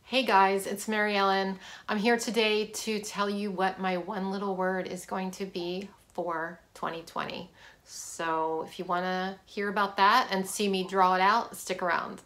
Hey guys, it's Mary Ellen. I'm here today to tell you what my one little word is going to be for 2020. So if you want to hear about that and see me draw it out, stick around.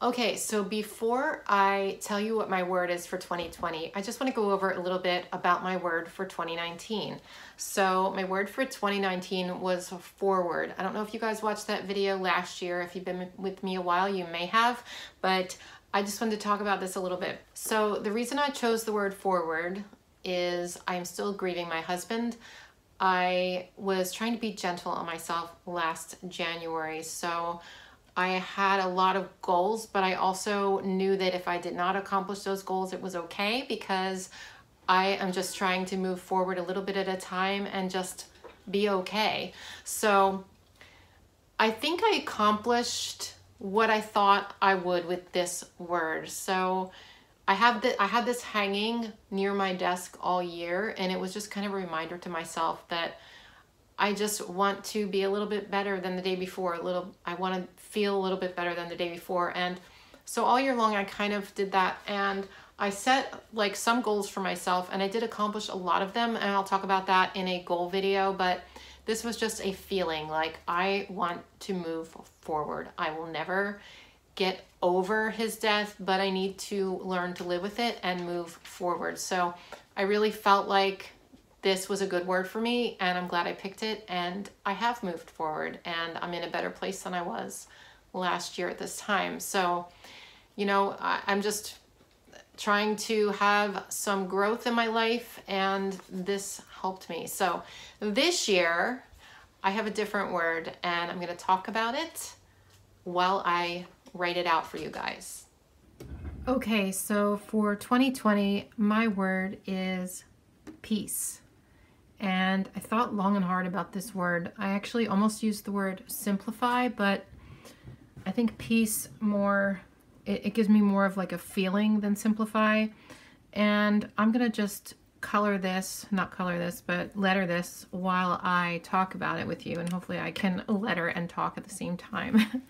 Okay, so before I tell you what my word is for 2020, I just want to go over a little bit about my word for 2019. So my word for 2019 was forward. I don't know if you guys watched that video last year. If you've been with me a while, you may have, but I just wanted to talk about this a little bit. So the reason I chose the word forward is I'm still grieving my husband. I was trying to be gentle on myself last January, so I had a lot of goals, but I also knew that if I did not accomplish those goals, it was okay, because I am just trying to move forward a little bit at a time and just be okay. So I think I accomplished what I thought I would with this word. So I had this hanging near my desk all year, and it was just kind of a reminder to myself that I just want to be a little bit better than the day before. I want to feel a little bit better than the day before. And so all year long, I kind of did that. And I set like some goals for myself, and I did accomplish a lot of them. And I'll talk about that in a goal video. But this was just a feeling like I want to move forward. I will never get over his death, but I need to learn to live with it and move forward. So I really felt like this was a good word for me, and I'm glad I picked it, and I have moved forward, and I'm in a better place than I was last year at this time. So, you know, I'm just trying to have some growth in my life, and this helped me. So this year, I have a different word, and I'm gonna talk about it while I write it out for you guys. Okay, so for 2020, my word is peace. And I thought long and hard about this word. I actually almost used the word simplify, but I think peace more, it gives me more of like a feeling than simplify. And I'm gonna just letter this while I talk about it with you, and hopefully I can letter and talk at the same time.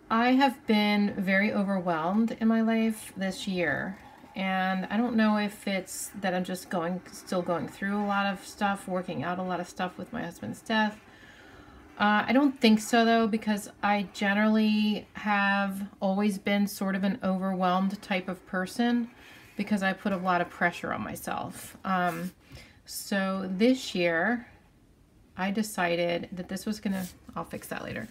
I have been very overwhelmed in my life this year. And I don't know if it's that I'm just still going through a lot of stuff, working out a lot of stuff with my husband's death. I don't think so though, because I generally have always been sort of an overwhelmed type of person, because I put a lot of pressure on myself. So this year I decided that this was I'll fix that later.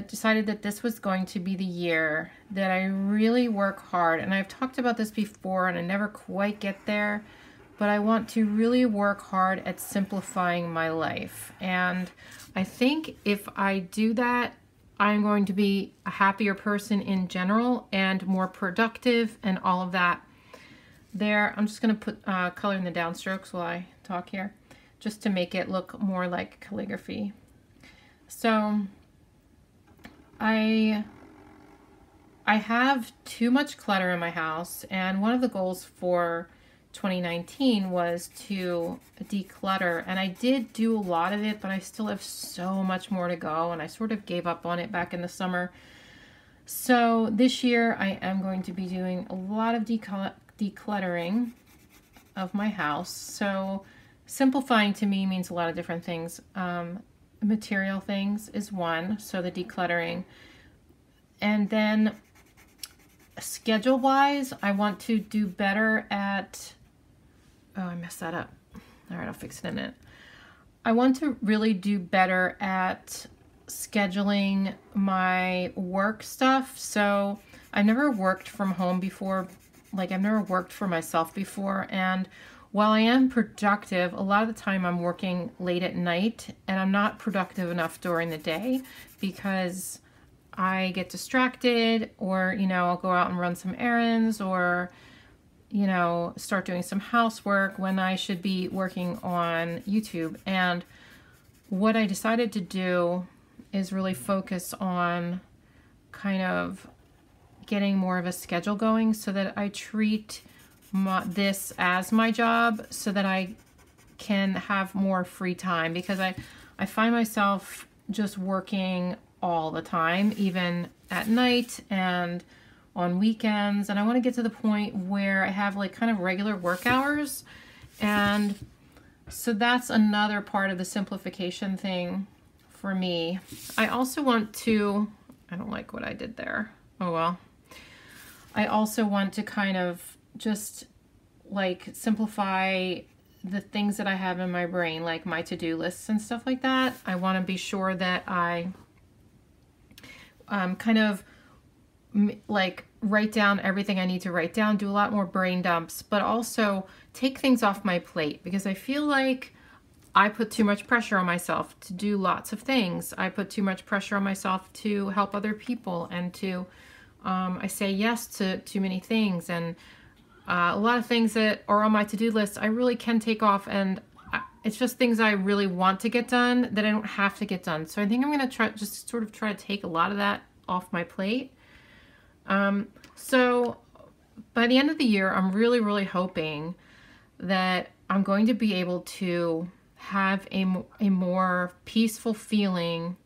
Decided that this was going to be the year that I really work hard. And I've talked about this before and I never quite get there, but I want to really work hard at simplifying my life. And I think if I do that, I'm going to be a happier person in general and more productive and all of that. I'm just gonna put color in the downstrokes while I talk here, just to make it look more like calligraphy. So I have too much clutter in my house, and one of the goals for 2019 was to declutter, and I did do a lot of it, but I still have so much more to go, and I sort of gave up on it back in the summer. So this year I am going to be doing a lot of decluttering of my house. So simplifying to me means a lot of different things. Material things is one, so the decluttering. And then schedule wise, I want to do better at, oh, I messed that up. All right, I'll fix it in a minute. I want to really do better at scheduling my work stuff. So I've never worked from home before, like I've never worked for myself before, and while I am productive, a lot of the time I'm working late at night, and I'm not productive enough during the day because I get distracted, or, you know, I'll go out and run some errands, or, you know, start doing some housework when I should be working on YouTube. And what I decided to do is really focus on kind of getting more of a schedule going so that I treat this as my job so that I can have more free time, because I find myself just working all the time, even at night and on weekends, and I want to get to the point where I have like kind of regular work hours. And so that's another part of the simplification thing for me. I also want to, I don't like what I did there. Oh well. I also want to kind of just like simplify the things that I have in my brain, like my to-do lists and stuff like that. I want to be sure that I kind of like write down everything I need to write down, do a lot more brain dumps, but also take things off my plate, because I feel like I put too much pressure on myself to do lots of things. I put too much pressure on myself to help other people, and to I say yes to too many things, and a lot of things that are on my to-do list I really can take off, and it's just things I really want to get done that I don't have to get done. So I think I'm going to just sort of try to take a lot of that off my plate. So by the end of the year, I'm really, really hoping that I'm going to be able to have a more peaceful feeling.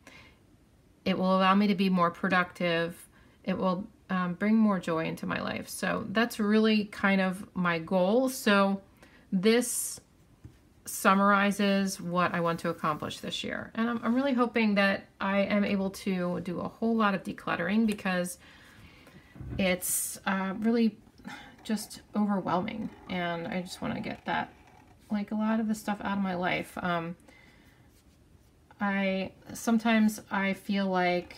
It will allow me to be more productive. It will bring more joy into my life. So that's really kind of my goal. So this summarizes what I want to accomplish this year. And I'm really hoping that I am able to do a whole lot of decluttering, because it's really just overwhelming, and I just want to get that, like, a lot of the stuff out of my life. Sometimes I feel like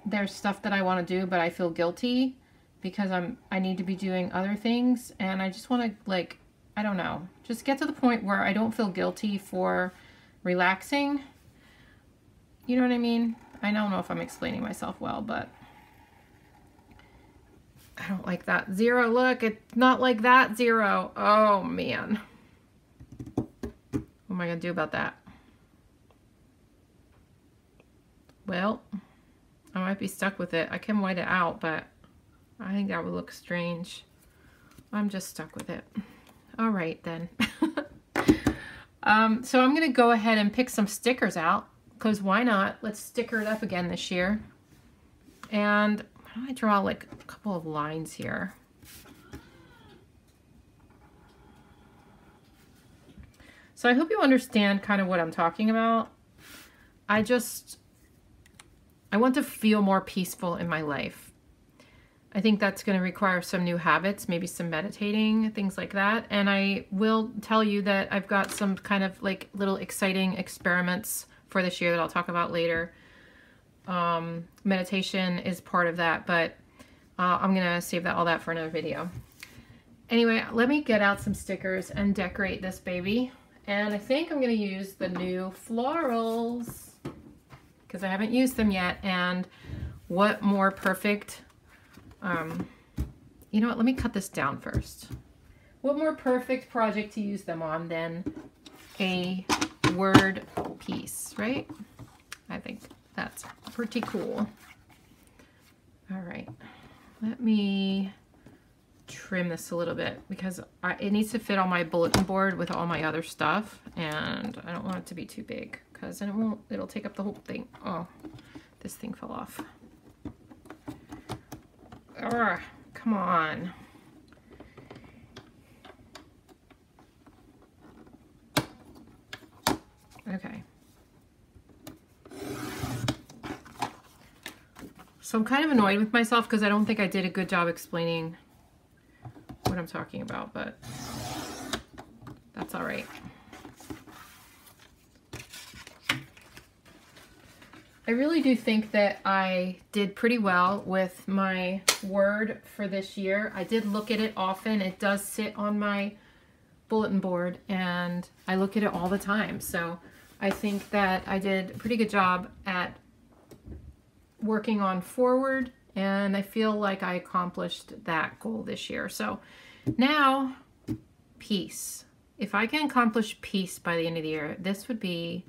there's stuff that I want to do, but I feel guilty because I need to be doing other things, and I just want to, like, I don't know, just get to the point where I don't feel guilty for relaxing. You know what I mean? I don't know if I'm explaining myself well, but I don't like that. Zero, look, it's not like that, Zero. Oh, man. What am I going to do about that? Well, I might be stuck with it. I can white it out, but I think that would look strange. I'm just stuck with it. All right, then. So I'm going to go ahead and pick some stickers out, because why not? Let's sticker it up again this year. And why don't I draw like a couple of lines here? So I hope you understand kind of what I'm talking about. I want to feel more peaceful in my life. I think that's going to require some new habits, maybe some meditating, things like that. And I will tell you that I've got some kind of like little exciting experiments for this year that I'll talk about later. Meditation is part of that, but I'm going to save all that for another video. Anyway, let me get out some stickers and decorate this baby. And I think I'm going to use the new florals, because I haven't used them yet. And what more perfect, you know what, let me cut this down first. What more perfect project to use them on than a word piece, right? I think that's pretty cool. All right, let me trim this a little bit, because it needs to fit on my bulletin board with all my other stuff, and I don't want it to be too big, because then it'll take up the whole thing. Oh, this thing fell off. Ugh, come on. Okay. So I'm kind of annoyed with myself because I don't think I did a good job explaining what I'm talking about, but that's all right. I really do think that I did pretty well with my word for this year. I did look at it often. It does sit on my bulletin board, and I look at it all the time. So I think that I did a pretty good job at working on forward, and I feel like I accomplished that goal this year. So now, peace. If I can accomplish peace by the end of the year, this would be,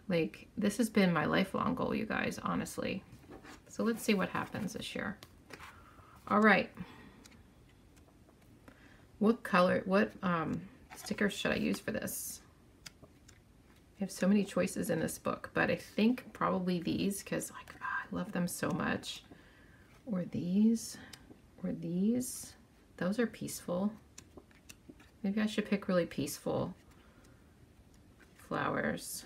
like, this has been my lifelong goal, you guys, honestly. So let's see what happens this year. All right. What color, what stickers should I use for this? I have so many choices in this book, but I think probably these, because like, I love them so much. Or these, or these. Those are peaceful. Maybe I should pick really peaceful flowers.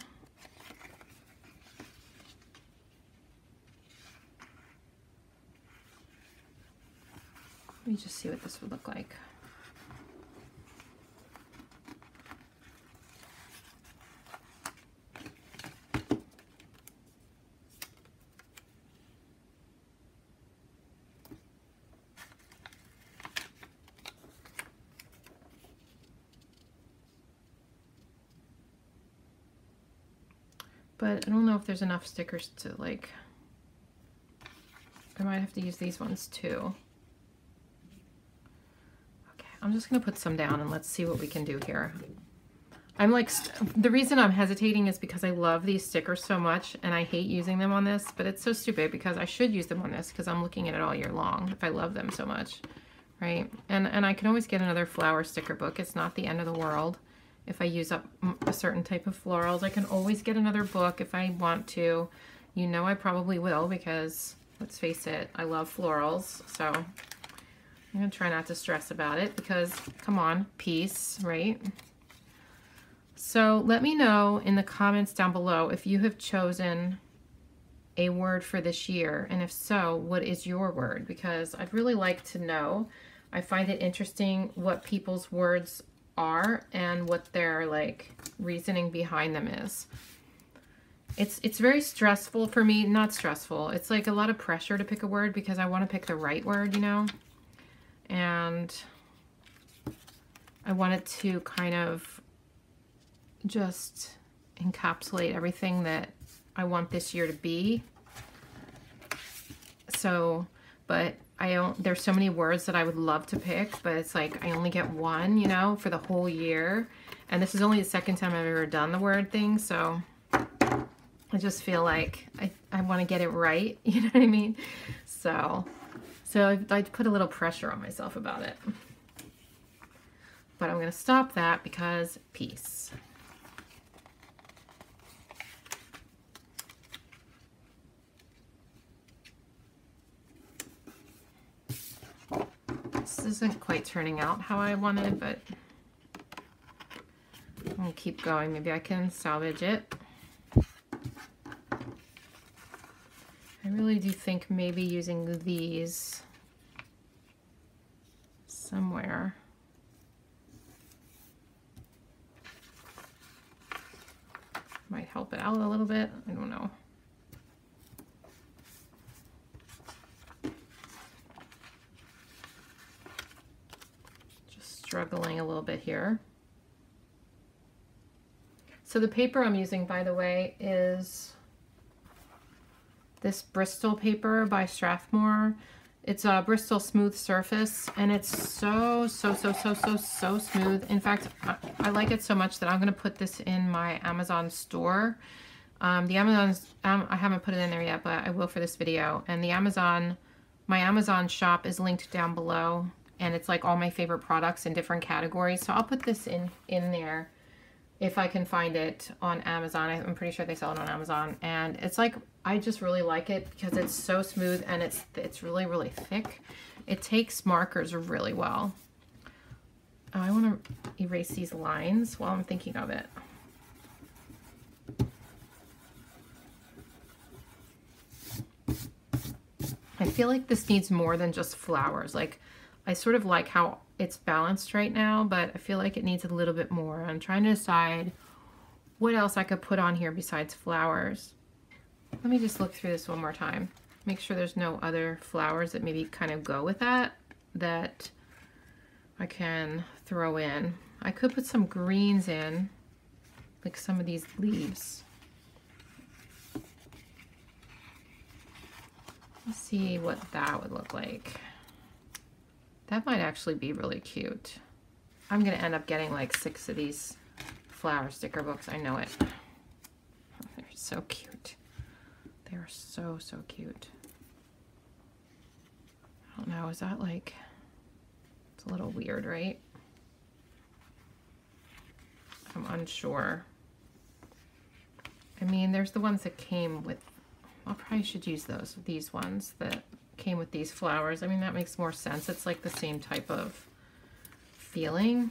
Let me just see what this would look like. But I don't know if there's enough stickers to like, I might have to use these ones too. Okay, I'm just gonna put some down and let's see what we can do here. I'm like, the reason I'm hesitating is because I love these stickers so much and I hate using them on this, but it's so stupid because I should use them on this because I'm looking at it all year long if I love them so much, right? And I can always get another flower sticker book. It's not the end of the world. If I use up a certain type of florals, I can always get another book if I want to. You know I probably will because, let's face it, I love florals. So I'm going to try not to stress about it because, come on, peace, right? So let me know in the comments down below if you have chosen a word for this year. And if so, what is your word? Because I'd really like to know. I find it interesting what people's words are and what their like reasoning behind them is. It's very stressful for me. Not stressful, it's like a lot of pressure to pick a word because I want to pick the right word, you know, and I want it to kind of just encapsulate everything that I want this year to be. So, but there's so many words that I would love to pick, but it's like I only get one, you know, for the whole year. And this is only the second time I've ever done the word thing, so I just feel like I want to get it right, you know what I mean? So I put a little pressure on myself about it. But I'm going to stop that because peace. This isn't quite turning out how I wanted, but I'm going to keep going. Maybe I can salvage it. I really do think maybe using these somewhere. Might help it out a little bit. I don't know. Struggling a little bit here. So the paper I'm using, by the way, is this Bristol paper by Strathmore. It's a Bristol Smooth Surface, and it's so smooth. In fact, I like it so much that I'm going to put this in my Amazon store. The Amazon's, I haven't put it in there yet, but I will for this video. And my Amazon shop is linked down below. And it's like all my favorite products in different categories. So I'll put this in there if I can find it on Amazon. I'm pretty sure they sell it on Amazon. And it's like, I just really like it because it's so smooth and it's really thick. It takes markers really well. I want to erase these lines while I'm thinking of it. I feel like this needs more than just flowers. Like, I sort of like how it's balanced right now, but I feel like it needs a little bit more. I'm trying to decide what else I could put on here besides flowers. Let me just look through this one more time. Make sure there's no other flowers that maybe kind of go with that I can throw in. I could put some greens in, like some of these leaves. Let's see what that would look like. That might actually be really cute. I'm gonna end up getting like 6 of these flower sticker books. I know it. They're so cute. They are so, so cute. I don't know, is that like, it's a little weird, right? I'm unsure. I mean, there's the ones that came with, I probably should use those, these ones that came with these flowers. I mean, that makes more sense. It's like the same type of feeling.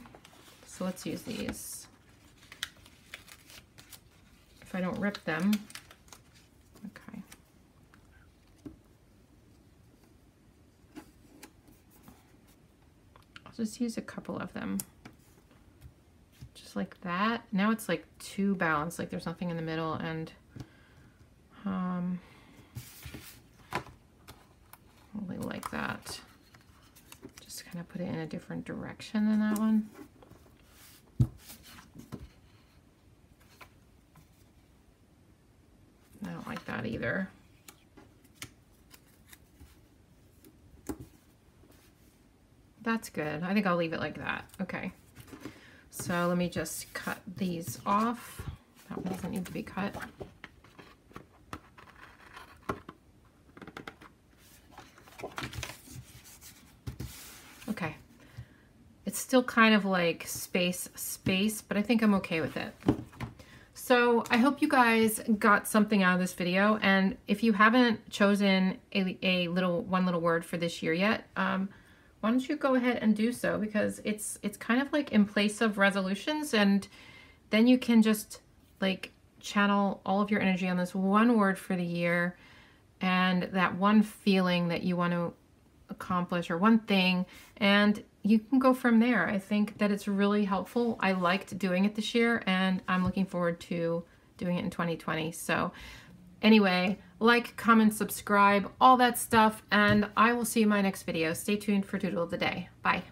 So let's use these. If I don't rip them, okay. I'll just use a couple of them. Just like that. Now it's like too balanced, like there's nothing in the middle, and I really like that. Just kind of put it in a different direction than that one. I don't like that either. That's good. I think I'll leave it like that. Okay. So let me just cut these off. That one doesn't need to be cut. Okay. It's still kind of like space, but I think I'm okay with it. So I hope you guys got something out of this video. And if you haven't chosen one little word for this year yet, why don't you go ahead and do so, because it's kind of like in place of resolutions, and then you can just like channel all of your energy on this one word for the year and that one feeling that you want to accomplish, or one thing, and you can go from there. I think that it's really helpful. I liked doing it this year, and I'm looking forward to doing it in 2020. So anyway, like, comment, subscribe, all that stuff, and I will see you in my next video. Stay tuned for Doodle of the Day. Bye.